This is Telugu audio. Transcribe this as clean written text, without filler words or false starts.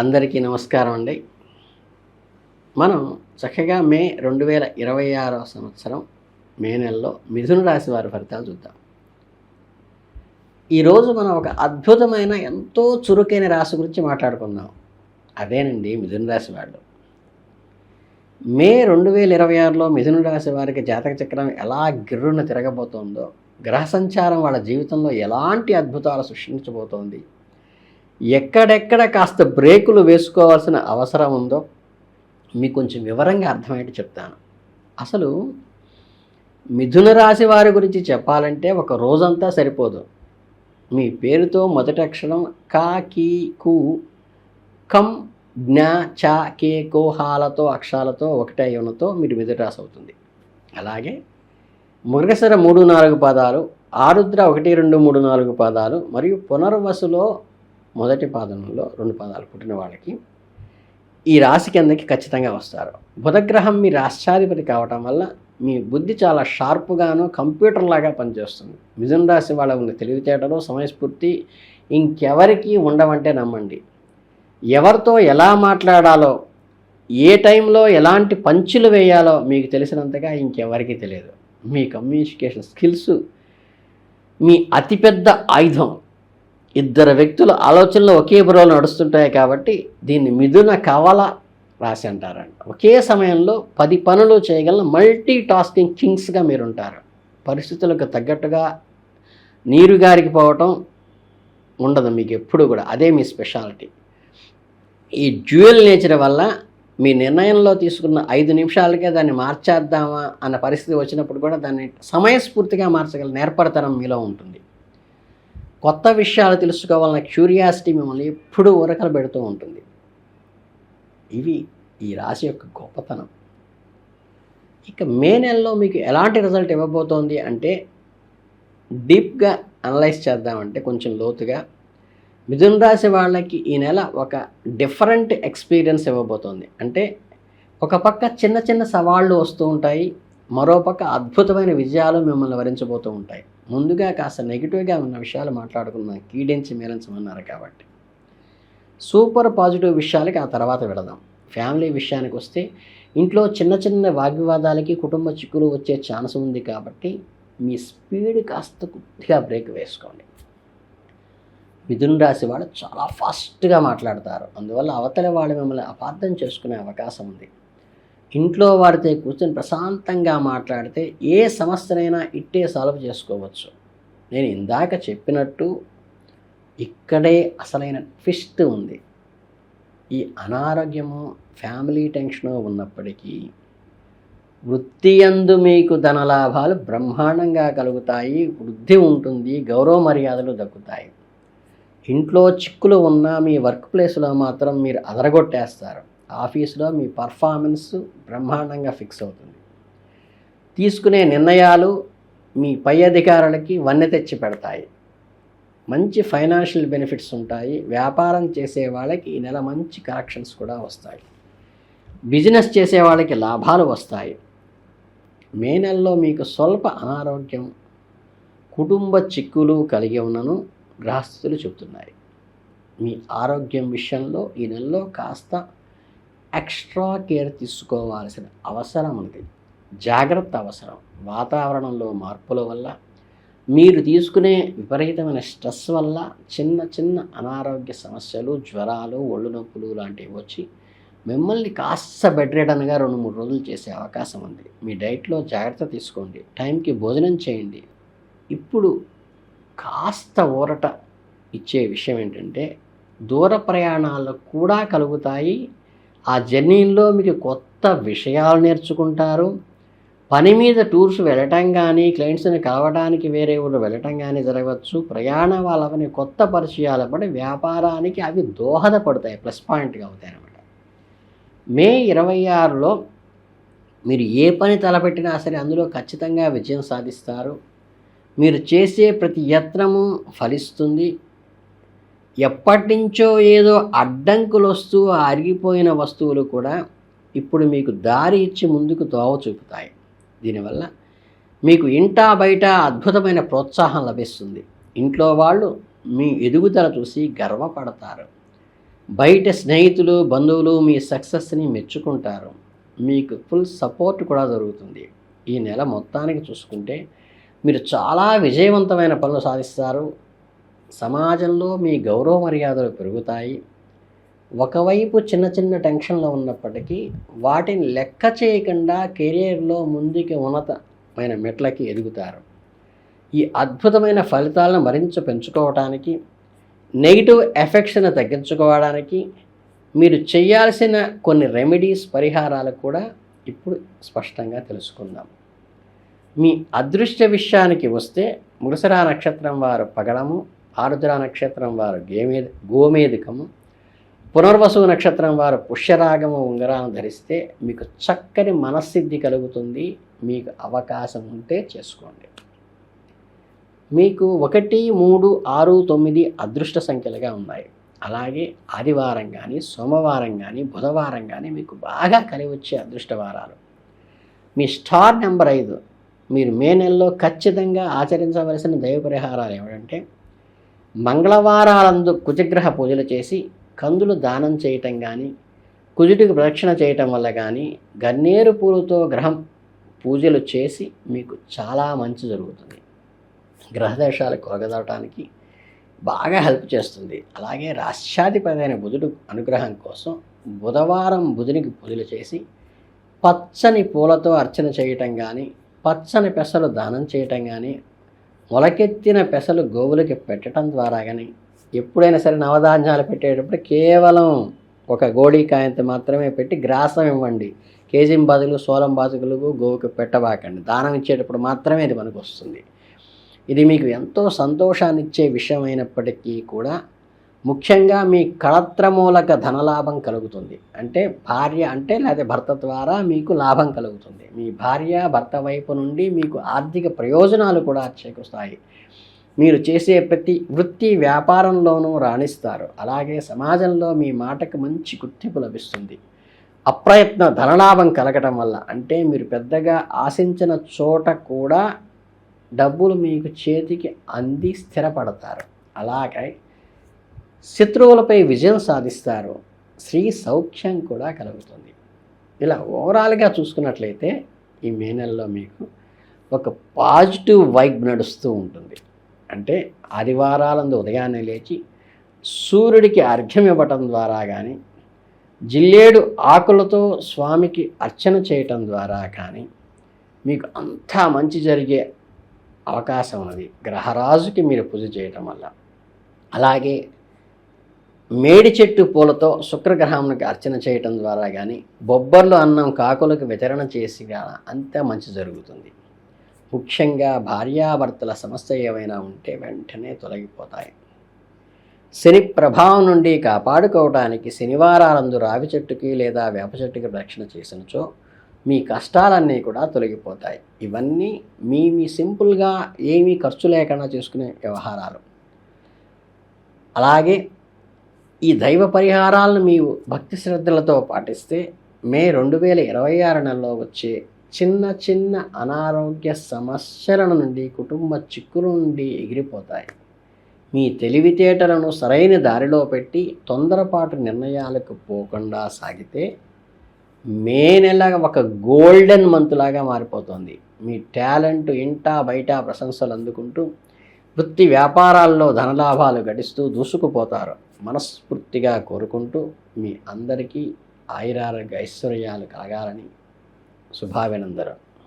అందరికీ నమస్కారం అండి. మనం చక్కగా మే 2026 సంవత్సరం మే నెలలో మిథున రాశి వారి ఫలితాలు చూద్దాం. ఈరోజు మనం ఒక అద్భుతమైన ఎంతో చురుకైన రాశి గురించి మాట్లాడుకుందాం. అదేనండి మిథున రాశి వాళ్ళు. మే 2026లో మిథున రాశి వారికి జాతక చక్రం ఎలా గిర్రున తిరగబోతోందో, గ్రహ సంచారం వాళ్ళ జీవితంలో ఎలాంటి అద్భుతాలు సృష్టించబోతోంది, ఎక్కడెక్కడ కాస్త బ్రేకులు వేసుకోవాల్సిన అవసరం ఉందో మీకు కొంచెం వివరంగా అర్థమయ్యేట్టు చెప్తాను. అసలు మిథున రాశి వారి గురించి చెప్పాలంటే ఒక రోజంతా సరిపోదు. మీ పేరుతో మొదటి అక్షరం కా, కీ, కు, కం, జ్ఞ, చ, కే, కో, హాలతో అక్షరాలతో ఒకటే యునతో మీరు మిథున రాశి అవుతుంది. అలాగే మృగశిర 3-4 పాదాలు, ఆరుద్ర 1, 2, 3, 4 పాదాలు మరియు పునర్వసులో మొదటి పాదంలో 2 పాదాలు పుట్టిన వాళ్ళకి ఈ రాశి కిందకి ఖచ్చితంగా వస్తారు. బుధగ్రహం మీ రాష్ట్రాధిపతి కావటం వల్ల మీ బుద్ధి చాలా షార్ప్గాను కంప్యూటర్ లాగా పనిచేస్తుంది. మిథున రాశి వాళ్ళ ఉన్న తెలివితేటలు, సమయస్ఫూర్తి ఇంకెవరికి ఉండవంటే నమ్మండి. ఎవరితో ఎలా మాట్లాడాలో, ఏ టైంలో ఎలాంటి పంచులు వేయాలో మీకు తెలిసినంతగా ఇంకెవరికి తెలియదు. మీ కమ్యూనికేషన్ స్కిల్స్ మీ అతిపెద్ద ఆయుధం. ఇద్దరు వ్యక్తుల ఆలోచనలు ఒకే బుర్రలో నడుస్తుంటాయి కాబట్టి దీన్ని మిథున కవల రాశి అంటారండి. ఒకే సమయంలో 10 పనులు చేయగల మల్టీ టాస్కింగ్ కింగ్స్గా మీరు ఉంటారు. పరిస్థితులకు తగ్గట్టుగా నీరు గారికి పోవటం ఉండదు మీకు ఎప్పుడు కూడా. అదే మీ స్పెషాలిటీ. ఈ డ్యూయల్ నేచర్ వల్ల మీ నిర్ణయంలో తీసుకున్న 5 నిమిషాలకే దాన్ని మార్చేద్దామా అన్న పరిస్థితి వచ్చినప్పుడు కూడా దాన్ని సమయస్ఫూర్తిగా మార్చగల నేర్పడతనం మీలో ఉంటుంది. కొత్త విషయాలు తెలుసుకోవాలన్న క్యూరియాసిటీ మిమ్మల్ని ఎప్పుడూ ఉరకలు పెడుతూ ఉంటుంది. ఇవి ఈ రాశి యొక్క గొప్పతనం. ఇక మే నెలలో మీకు ఎలాంటి రిజల్ట్ ఇవ్వబోతోంది అంటే, డీప్గా అనలైజ్ చేద్దామంటే కొంచెం లోతుగా మిథున రాశి వాళ్ళకి ఈ నెల ఒక డిఫరెంట్ ఎక్స్పీరియన్స్ ఇవ్వబోతోంది. అంటే ఒక పక్క చిన్న చిన్న సవాళ్ళు వస్తూ ఉంటాయి, మరోపక్క అద్భుతమైన విజయాలు మిమ్మల్ని వరించబోతూ ఉంటాయి. ముందుగా కాస్త నెగిటివ్గా ఉన్న విషయాలు మాట్లాడుకుందాం, కీడించి మేలించమన్నారు కాబట్టి. సూపర్ పాజిటివ్ విషయాలకి ఆ తర్వాత వెళదాం. ఫ్యామిలీ విషయానికి వస్తే ఇంట్లో చిన్న చిన్న వాగ్వివాదాలకి, కుటుంబ చిక్కులు వచ్చే ఛాన్స్ ఉంది కాబట్టి మీ స్పీడ్ కాస్త కొద్దిగా బ్రేక్ వేసుకోండి. మిథున రాశి వాళ్ళు చాలా ఫాస్ట్గా మాట్లాడతారు. అందువల్ల అవతలి వాళ్ళు మిమ్మల్ని అపార్థం చేసుకునే అవకాశం ఉంది. ఇంట్లో వారితో కూర్చొని ప్రశాంతంగా మాట్లాడితే ఏ సమస్యనైనా ఇట్టే సాల్వ్ చేసుకోవచ్చు. నేను ఇందాక చెప్పినట్టు ఇక్కడే అసలైన ట్విస్ట్ ఉంది. ఈ అనారోగ్యము, ఫ్యామిలీ టెన్షను ఉన్నప్పటికీ వృత్తి యందు మీకు ధనలాభాలు బ్రహ్మాండంగా కలుగుతాయి, వృద్ధి ఉంటుంది, గౌరవ మర్యాదలు దక్కుతాయి. ఇంట్లో చిక్కులు ఉన్నా మీ వర్క్ ప్లేస్లో మాత్రం మీరు అదరగొట్టేస్తారు. ఆఫీసులో మీ పర్ఫార్మెన్స్ బ్రహ్మాండంగా ఫిక్స్ అవుతుంది. తీసుకునే నిర్ణయాలు మీ పై అధికారులకి వన్నె తెచ్చి పెడతాయి. మంచి ఫైనాన్షియల్ బెనిఫిట్స్ ఉంటాయి. వ్యాపారం చేసే వాళ్ళకి ఈ నెల మంచి కరెక్షన్స్ కూడా వస్తాయి. బిజినెస్ చేసే వాళ్ళకి లాభాలు వస్తాయి. మే నెలలో మీకు స్వల్ప అనారోగ్యం, కుటుంబ చిక్కులు కలిగి ఉన్నను గ్రహస్థులు చెబుతున్నాయి. మీ ఆరోగ్యం విషయంలో ఈ నెలలో కాస్త ఎక్స్ట్రా కేర్ తీసుకోవాల్సిన అవసరం ఉంది. జాగ్రత్త అవసరం. వాతావరణంలో మార్పుల వల్ల, మీరు తీసుకునే విపరీతమైన స్ట్రెస్ వల్ల చిన్న చిన్న అనారోగ్య సమస్యలు, జ్వరాలు, ఒళ్ళు నొప్పులు లాంటివి వచ్చి మిమ్మల్ని కాస్త బెడ్ రిడన్గా 2-3 రోజులు చేసే అవకాశం ఉంది. మీ డైట్లో జాగ్రత్త తీసుకోండి. టైంకి భోజనం చేయండి. ఇప్పుడు కాస్త ఊరట ఇచ్చే విషయం ఏంటంటే, దూర ప్రయాణాలు కూడా కలుగుతాయి. ఆ జర్నీల్లో మీకు కొత్త విషయాలు నేర్చుకుంటారు. పని మీద టూర్స్ వెళ్ళటం కానీ, క్లయింట్స్ని కలవడానికి వేరే ఊరు వెళ్ళటం కానీ జరగవచ్చు. ప్రయాణ వాళ్ళని కొత్త పరిచయాలు పడి వ్యాపారానికి అవి దోహదపడతాయి, ప్లస్ పాయింట్గా అవుతాయి అన్నమాట. మే 26లో మీరు ఏ పని తలపెట్టినా సరే అందులో ఖచ్చితంగా విజయం సాధిస్తారు. మీరు చేసే ప్రతి యత్నము ఫలిస్తుంది. ఎప్పటి నుంచో ఏదో అడ్డంకులు వస్తూ అరిగిపోయిన వస్తువులు కూడా ఇప్పుడు మీకు దారి ఇచ్చి ముందుకు దోవ చూపుతాయి. దీనివల్ల మీకు ఇంటా బయట అద్భుతమైన ప్రోత్సాహం లభిస్తుంది. ఇంట్లో వాళ్ళు మీ ఎదుగుదల చూసి గర్వపడతారు. బయట స్నేహితులు బంధువులు మీ సక్సెస్ని మెచ్చుకుంటారు. మీకు ఫుల్ సపోర్ట్ కూడా దొరుకుతుంది. ఈ నెల మొత్తానికి చూసుకుంటే మీరు చాలా విజయవంతమైన పనులు సాధిస్తారు. సమాజంలో మీ గౌరవ మర్యాదలు పెరుగుతాయి. ఒకవైపు చిన్న చిన్న టెన్షన్లో ఉన్నప్పటికీ వాటిని లెక్క చేయకుండా కెరియర్లో ముందుకి ఉన్నతమైన మెట్లకి ఎదుగుతారు. ఈ అద్భుతమైన ఫలితాలను మరింత పెంచుకోవడానికి, నెగిటివ్ ఎఫెక్ట్స్ని తగ్గించుకోవడానికి మీరు చేయాల్సిన కొన్ని రెమెడీస్, పరిహారాలు కూడా ఇప్పుడు స్పష్టంగా తెలుసుకుందాం. మీ అదృష్ట విషయానికి వస్తే మృగశిర నక్షత్రం వారు పగడము, ఆరుద్ర నక్షత్రం వారు గోమేధికము, పునర్వసు నక్షత్రం వారు పుష్యరాగము ఉంగరాలను ధరిస్తే మీకు చక్కని మనస్థితి కలుగుతుంది. మీకు అవకాశం ఉంటే చేసుకోండి. మీకు 1, 3, 6, 9 అదృష్ట సంఖ్యలుగా ఉన్నాయి. అలాగే ఆదివారం కానీ, సోమవారం కానీ, బుధవారం కానీ మీకు బాగా కలిసి వచ్చే అదృష్ట వారాలు. మీ స్టార్ నెంబర్ 5. మీరు మే నెలలో ఖచ్చితంగా ఆచరించవలసిన దైవ పరిహారాలు ఏమిటంటే, మంగళవారాలందు కుజగ్రహ పూజలు చేసి కందులు దానం చేయటం కానీ, కుజుడికి ప్రదక్షిణ చేయటం వల్ల కానీ, గన్నేరు పూలతో గ్రహం పూజలు చేసి మీకు చాలా మంచి జరుగుతుంది. గ్రహదోషాలు కొలగదవటానికి బాగా హెల్ప్ చేస్తుంది. అలాగే రాష్ట్రాధిపతి అయిన బుధుడు అనుగ్రహం కోసం బుధవారం బుధునికి పూజలు చేసి పచ్చని పూలతో అర్చన చేయటం కానీ, పచ్చని పెసలు దానం చేయటం కానీ, మొలకెత్తిన పెసలు గోవులకి పెట్టడం ద్వారా కానీ, ఎప్పుడైనా సరే నవధాన్యాలు పెట్టేటప్పుడు కేవలం ఒక గోడీకాయంత మాత్రమే పెట్టి గ్రాసం ఇవ్వండి. కేజీ బదులు సోలం బాతుకులకు గోవుకి పెట్టబాకండి. దానం ఇచ్చేటప్పుడు మాత్రమే ఇది మనకు వస్తుంది. ఇది మీకు ఎంతో సంతోషాన్ని ఇచ్చే విషయం అయినప్పటికీ కూడా ముఖ్యంగా మీ కళత్రమూలక ధనలాభం కలుగుతుంది. అంటే భార్య లేదా భర్త ద్వారా మీకు లాభం కలుగుతుంది. మీ భార్య భర్త వైపు నుండి మీకు ఆర్థిక ప్రయోజనాలు కూడా చేకూరుస్తాయి. మీరు చేసే ప్రతి వృత్తి వ్యాపారంలోనూ రాణిస్తారు. అలాగే సమాజంలో మీ మాటకు మంచి గుర్తింపు లభిస్తుంది. అప్రయత్న ధనలాభం కలగటం వల్ల, అంటే మీరు పెద్దగా ఆశించిన చోట కూడా డబ్బులు మీకు చేతికి అంది స్థిరపడతారు. అలాగే శత్రువులపై విజయం సాధిస్తారు. స్త్రీ సౌఖ్యం కూడా కలుగుతుంది. ఇలా ఓవరాల్గా చూసుకున్నట్లయితే ఈ మే నెలలో మీకు ఒక పాజిటివ్ వైబ్ నడుస్తూ ఉంటుంది. అంటే ఆదివారాలందు ఉదయాన్నే లేచి సూర్యుడికి అర్ఘ్యం ఇవ్వటం ద్వారా కానీ, జిల్లేడు ఆకులతో స్వామికి అర్చన చేయటం ద్వారా కానీ మీకు అంతా మంచి జరిగే అవకాశం ఉన్నది. గ్రహరాజుకి మీరు పూజ చేయటం వల్ల. అలాగే మేడి చెట్టు పూలతో శుక్రగ్రహానికి అర్చన చేయటం ద్వారా కానీ, బొబ్బర్లు అన్నం కాకులకు వితరణ చేసి కానీ అంతా మంచి జరుగుతుంది. ముఖ్యంగా భార్యాభర్తల సమస్య ఏమైనా ఉంటే వెంటనే తొలగిపోతాయి. శని ప్రభావం నుండి కాపాడుకోవడానికి శనివారాలందు రావి చెట్టుకి లేదా వేప చెట్టుకి రక్షణ చేసినచో మీ కష్టాలన్నీ కూడా తొలగిపోతాయి. ఇవన్నీ మీ సింపుల్గా ఏమీ ఖర్చు లేకుండా చేసుకునే వ్యవహారాలు. అలాగే ఈ దైవ పరిహారాలను మీ భక్తి శ్రద్ధలతో పాటిస్తే మే 2026 నెలలో వచ్చే చిన్న చిన్న అనారోగ్య సమస్యల నుండి, కుటుంబ చిక్కుల నుండి ఎగిరిపోతాయి. మీ తెలివితేటలను సరైన దారిలో పెట్టి తొందరపాటు నిర్ణయాలకు పోకుండా సాగితే మే నెల ఒక గోల్డెన్ మంత్ లాగా మారిపోతుంది. మీ టాలెంట్ ఇంటా బయట ప్రశంసలు అందుకుంటూ వృత్తి వ్యాపారాల్లో ధనలాభాలు గడిస్తూ దూసుకుపోతారు. మనస్ఫూర్తిగా కోరుకుంటూ మీ అందరికీ ఆయురారోగ్య ఐశ్వర్యాలు కలగాలని శుభాభినందనలు.